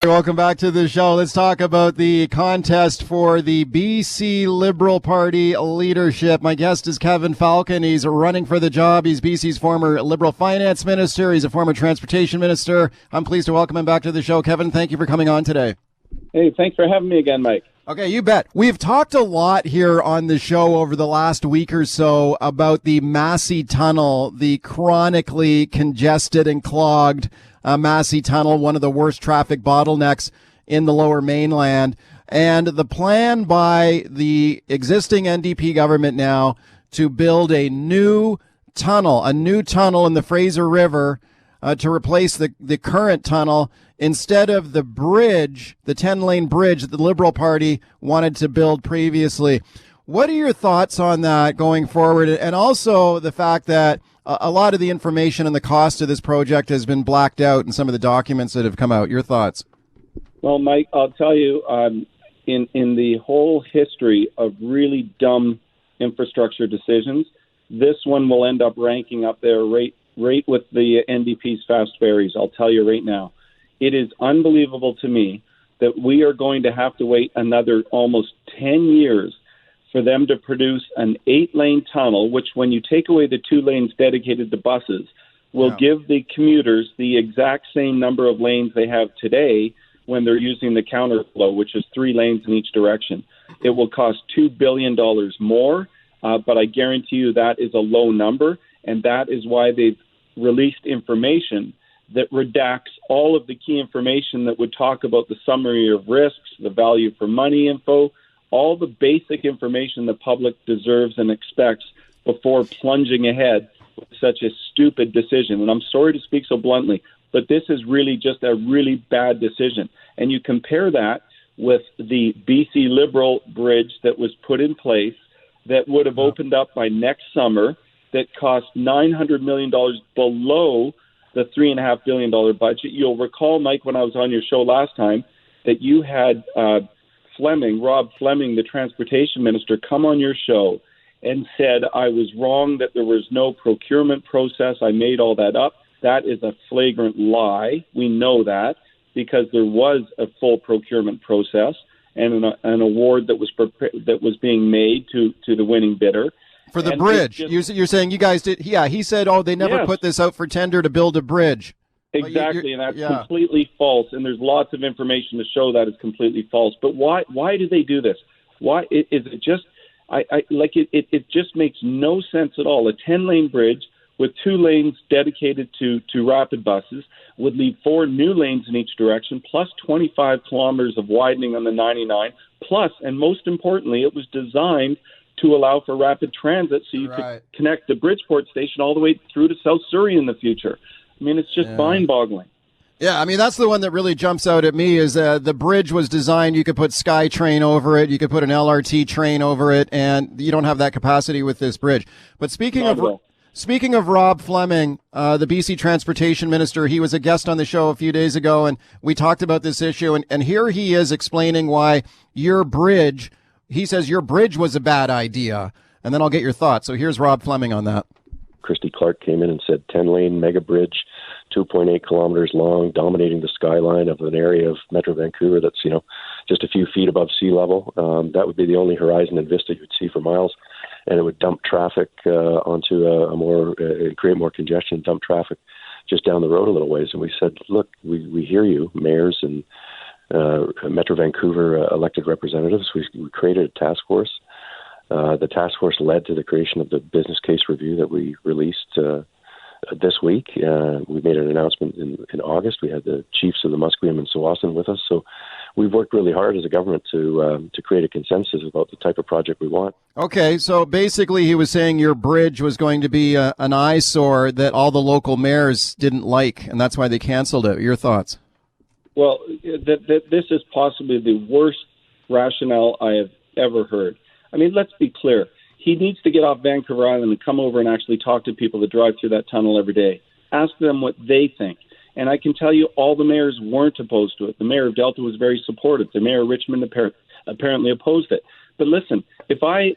Welcome back to the show. Let's talk about the contest for the BC Liberal Party leadership. My guest is Kevin Falcon. He's running for the job. He's BC's former Liberal finance minister. He's a former transportation minister. I'm pleased to welcome him back to the show. Kevin, thank you for coming on today. Hey, thanks for having me again, Mike. Okay, you bet. We've talked a lot here on the show over the last week or so about the Massey Tunnel, the chronically congested and clogged Massey Tunnel, one of the worst traffic bottlenecks in the Lower Mainland. And the plan by the existing NDP government now to build a new tunnel in the Fraser River to replace the current tunnel instead of the bridge, the 10-lane bridge that the Liberal Party wanted to build previously. What are your thoughts on that going forward? And also the fact that a lot of the information and the cost of this project has been blacked out in some of the documents that have come out. Your thoughts? Well, Mike, I'll tell you, in the whole history of really dumb infrastructure decisions, this one will end up ranking up there right with the NDP's fast ferries. I'll tell you right now. It is unbelievable to me that we are going to have to wait another almost 10 years for them to produce an 8-lane tunnel, which when you take away the 2 lanes dedicated to buses, will give the commuters the exact same number of lanes they have today when they're using the counterflow, which is 3 lanes in each direction. It will cost $2 billion more, but I guarantee you that is a low number, and that is why they've released information that redacts all of the key information that would talk about the summary of risks, the value for money info, all the basic information the public deserves and expects before plunging ahead with such a stupid decision. And I'm sorry to speak so bluntly, but this is really just a really bad decision. And you compare that with the BC Liberal bridge that was put in place that would have opened up by next summer that cost $900 million below the $3.5 billion budget. You'll recall, Mike, when I was on your show last time, that you had Rob Fleming, the transportation minister, come on your show and said I was wrong, that there was no procurement process. I made all that up. That is a flagrant lie. We know that because there was a full procurement process and an award that was being made to the winning bidder. For the bridge. You're saying you guys did. Yeah, he said, they never put this out for tender to build a bridge. Exactly, and that's completely false. And there's lots of information to show that is completely false. But why do they do this? Why is it just? It just makes no sense at all. A 10-lane bridge with 2 lanes dedicated to rapid buses would leave 4 new lanes in each direction, plus 25 kilometers of widening on the 99. Plus, and most importantly, it was designed to allow for rapid transit so you could connect the Bridgeport station all the way through to South Surrey in the future. I mean, it's just mind-boggling. Yeah, I mean, that's the one that really jumps out at me is the bridge was designed, you could put SkyTrain over it, you could put an LRT train over it, and you don't have that capacity with this bridge. But speaking of Rob Fleming, the BC Transportation Minister, he was a guest on the show a few days ago, and we talked about this issue, and here he is explaining why he says your bridge was a bad idea, and then I'll get your thoughts. So here's Rob Fleming on that. Christy Clark came in and said 10-lane mega bridge, 2.8 kilometers long, dominating the skyline of an area of Metro Vancouver that's, just a few feet above sea level. That would be the only horizon and vista you'd see for miles, and it would dump traffic onto create more congestion, dump traffic just down the road a little ways. And we said, look, we hear you, mayors and Metro Vancouver elected representatives. We created a task force. The task force led to the creation of the business case review that we released this week. We made an announcement in August. We had the chiefs of the Musqueam and Tsawwassen with us. So we've worked really hard as a government to create a consensus about the type of project we want. Okay, so basically he was saying your bridge was going to be an eyesore that all the local mayors didn't like, and that's why they canceled it. Your thoughts? Well, this is possibly the worst rationale I have ever heard. I mean, let's be clear. He needs to get off Vancouver Island and come over and actually talk to people that drive through that tunnel every day. Ask them what they think. And I can tell you all the mayors weren't opposed to it. The mayor of Delta was very supportive. The mayor of Richmond apparently opposed it. But listen,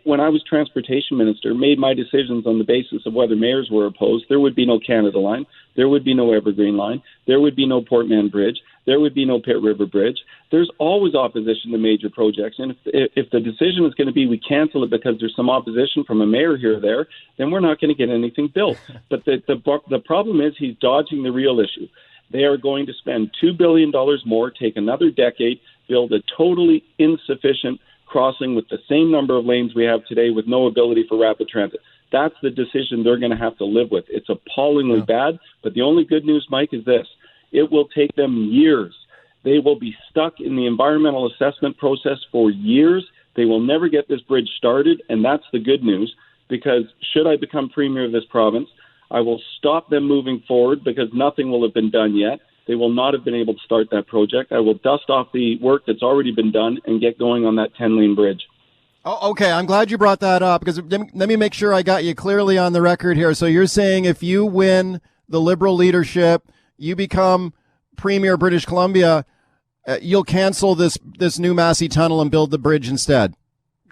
when I was transportation minister, made my decisions on the basis of whether mayors were opposed, there would be no Canada Line, there would be no Evergreen Line, there would be no Port Mann Bridge, there would be no Pitt River Bridge. There's always opposition to major projects. And if the decision is going to be we cancel it because there's some opposition from a mayor here or there, then we're not going to get anything built. But the problem is he's dodging the real issue. They are going to spend $2 billion more, take another decade, build a totally insufficient crossing with the same number of lanes we have today with no ability for rapid transit. That's the decision they're going to have to live with. It's appallingly bad, but the only good news, Mike, is this. It will take them years. They will be stuck in the environmental assessment process for years. They will never get this bridge started, and that's the good news, because should I become premier of this province, I will stop them moving forward because nothing will have been done yet. They will not have been able to start that project. I will dust off the work that's already been done and get going on that 10-lane bridge. Oh, okay, I'm glad you brought that up, because let me make sure I got you clearly on the record here. So you're saying if you win the Liberal leadership, you become Premier of British Columbia, you'll cancel this new Massey Tunnel and build the bridge instead?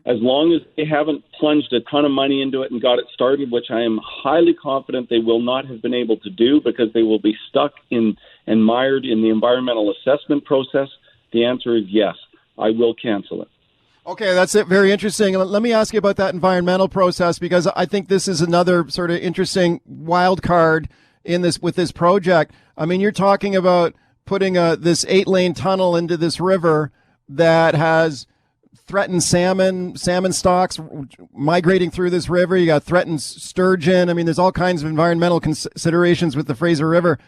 As long as they haven't plunged a ton of money into it and got it started, which I am highly confident they will not have been able to do because they will be stuck in and mired in the environmental assessment process, the answer is yes, I will cancel it. Okay, that's it. Very interesting. Let me ask you about that environmental process, because I think this is another sort of interesting wild card in this with this project. I mean, you're talking about putting this 8-lane tunnel into this river that has threatened salmon stocks migrating through this river. You got threatened sturgeon. I mean, there's all kinds of environmental considerations with the Fraser River.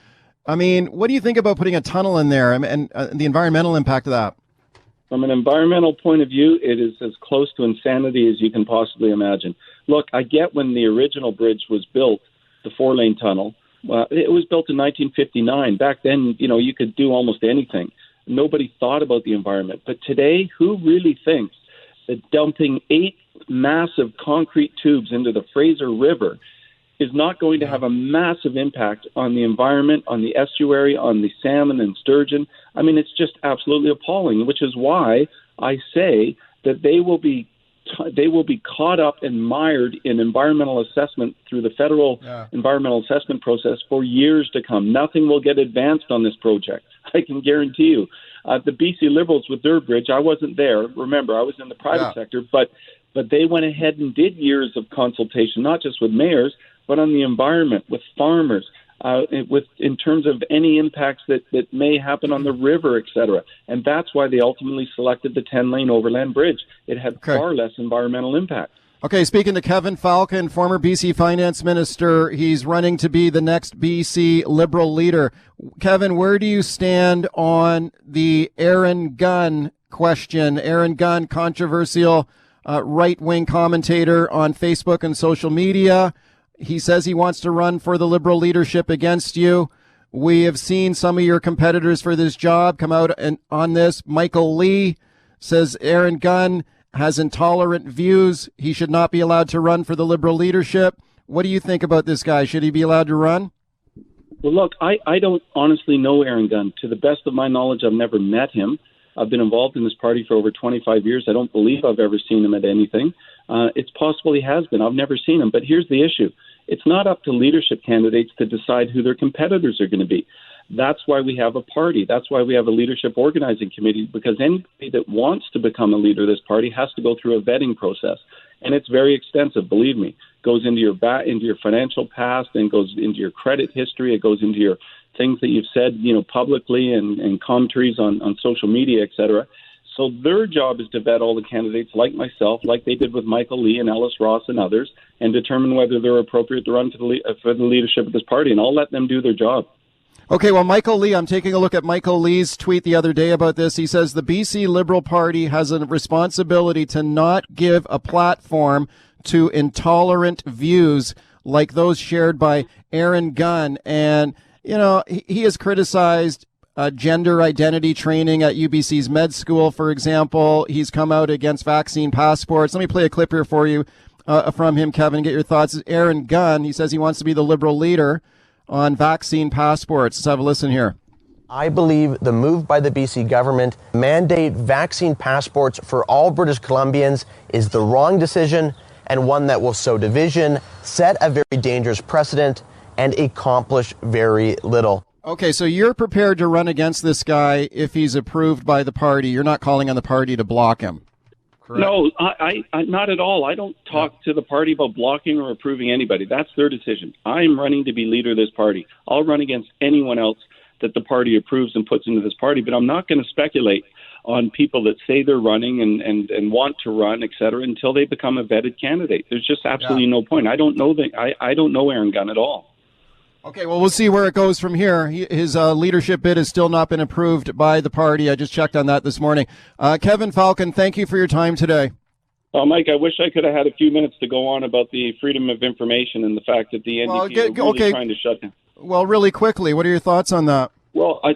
I mean, what do you think about putting a tunnel in there and the environmental impact of that? From an environmental point of view, it is as close to insanity as you can possibly imagine. Look, I get when the original bridge was built, the 4-lane tunnel, it was built in 1959. Back then, you could do almost anything. Nobody thought about the environment. But today, who really thinks that dumping 8 massive concrete tubes into the Fraser River is not going to have a massive impact on the environment, on the estuary, on the salmon and sturgeon? I mean, it's just absolutely appalling, which is why I say that they will be caught up and mired in environmental assessment through the federal environmental assessment process for years to come. Nothing will get advanced on this project, I can guarantee you. The BC Liberals with their bridge, I wasn't there. Remember, I was in the private sector, but they went ahead and did years of consultation, not just with mayors, but on the environment, with farmers, in terms of any impacts that may happen on the river, et cetera. And that's why they ultimately selected the 10-lane overland bridge. It had far less environmental impact. Okay, speaking to Kevin Falcon, former BC finance minister, he's running to be the next BC Liberal leader. Kevin, where do you stand on the Aaron Gunn question? Aaron Gunn, controversial right-wing commentator on Facebook and social media. He says he wants to run for the Liberal leadership against you. We have seen some of your competitors for this job come out on this. Michael Lee says Aaron Gunn has intolerant views. He should not be allowed to run for the Liberal leadership. What do you think about this guy? Should he be allowed to run? Well, look, I don't honestly know Aaron Gunn. To the best of my knowledge, I've never met him. I've been involved in this party for over 25 years. I don't believe I've ever seen him at anything. It's possible he has been. I've never seen him. But here's the issue. It's not up to leadership candidates to decide who their competitors are going to be. That's why we have a party. That's why we have a leadership organizing committee, because anybody that wants to become a leader of this party has to go through a vetting process. And it's very extensive, believe me. It goes into your financial past, and goes into your credit history. It goes into your things that you've said, publicly and commentaries on social media, et cetera. So their job is to vet all the candidates like myself, like they did with Michael Lee and Ellis Ross and others, and determine whether they're appropriate to run for the leadership of this party. And I'll let them do their job. Okay, well, Michael Lee, I'm taking a look at Michael Lee's tweet the other day about this. He says the BC Liberal Party has a responsibility to not give a platform to intolerant views like those shared by Aaron Gunn. And, he has criticized gender identity training at UBC's med school, for example. He's come out against vaccine passports. Let me play a clip here for you from him, Kevin, get your thoughts. Aaron Gunn, he says he wants to be the Liberal leader on vaccine passports. Let's have a listen here. I believe the move by the BC government mandate vaccine passports for all British Columbians is the wrong decision, and one that will sow division, set a very dangerous precedent, and accomplish very little. Okay, so you're prepared to run against this guy if he's approved by the party. You're not calling on the party to block him. Correct? No, I not at all. I don't talk to the party about blocking or approving anybody. That's their decision. I'm running to be leader of this party. I'll run against anyone else that the party approves and puts into this party, but I'm not going to speculate on people that say they're running and want to run, et cetera, until they become a vetted candidate. There's just absolutely no point. I don't know I don't know Aaron Gunn at all. Okay, well, we'll see where it goes from here. His leadership bid has still not been approved by the party. I just checked on that this morning. Kevin Falcon, thank you for your time today. Mike, I wish I could have had a few minutes to go on about the freedom of information and the fact that the NDP are really trying to shut down. Well, really quickly, what are your thoughts on that? Well, I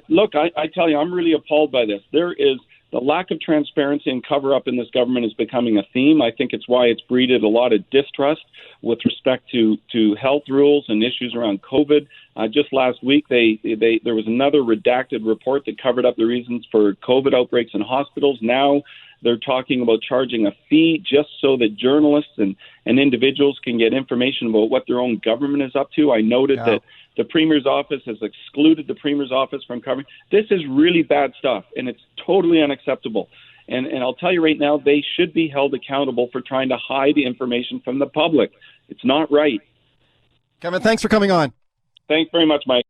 tell you, I'm really appalled by this. There is the lack of transparency and cover-up in this government is becoming a theme. I think it's why it's breeded a lot of distrust with respect to health rules and issues around COVID. Just last week, there was another redacted report that covered up the reasons for COVID outbreaks in hospitals. Now they're talking about charging a fee just so that journalists and individuals can get information about what their own government is up to. I noted that the Premier's office has excluded the Premier's office from covering. This is really bad stuff, and it's totally unacceptable. And I'll tell you right now, they should be held accountable for trying to hide the information from the public. It's not right. Kevin, thanks for coming on. Thanks very much, Mike.